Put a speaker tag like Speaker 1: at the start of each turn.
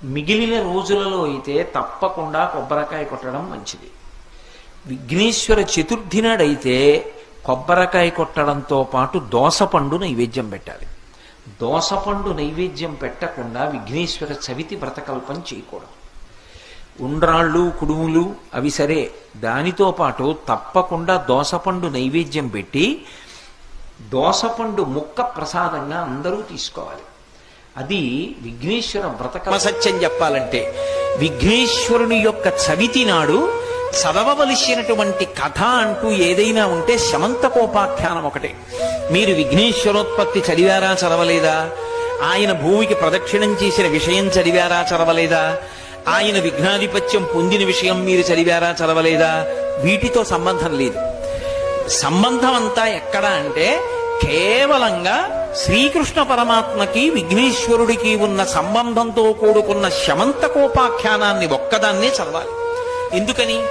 Speaker 1: మిగిలిన రోజులలో అయితే తప్పకుండా కొబ్బరికాయ కొట్టడం మంచిది. విఘ్నేశ్వర చతుర్థి నాడైతే కొబ్బరికాయ కొట్టడంతో పాటు దోసపండు నైవేద్యం పెట్టాలి. దోసపండు నైవేద్యం పెట్టకుండా విఘ్నేశ్వర చవితి వ్రతకల్పం చేయకూడదు. ఉండ్రాళ్ళు కుడుములు అవి సరే, దానితో పాటు తప్పకుండా దోసపండు నైవేద్యం పెట్టి దోసపండు ముక్క ప్రసాదంగా అందరూ తీసుకోవాలి. అది విఘ్నేశ్వర వ్రతకల్ప. సత్యం చెప్పాలంటే విఘ్నేశ్వరుని యొక్క చవితి నాడు చదవవలసినటువంటి కథ అంటూ ఏదైనా ఉంటే శమంతకోపాఖ్యానం ఒకటే. మీరు విఘ్నేశ్వరోత్పత్తి చదివారా చదవలేదా? ఆయన భూమికి ప్రదక్షిణం చేసిన విషయం చదివారా చదవలేదా? ఆయన విఘ్నాధిపత్యం పొందిన విషయం మీరు చదివారా చదవలేదా? వీటితో సంబంధం లేదు. సంబంధం అంతా ఎక్కడ అంటే కేవలంగా శ్రీకృష్ణ పరమాత్మకి విఘ్నేశ్వరుడికి ఉన్న సంబంధంతో కూడుకున్న శమంతకోపాఖ్యానాన్ని ఒక్కదాన్నే చదవాలి. ఎందుకని?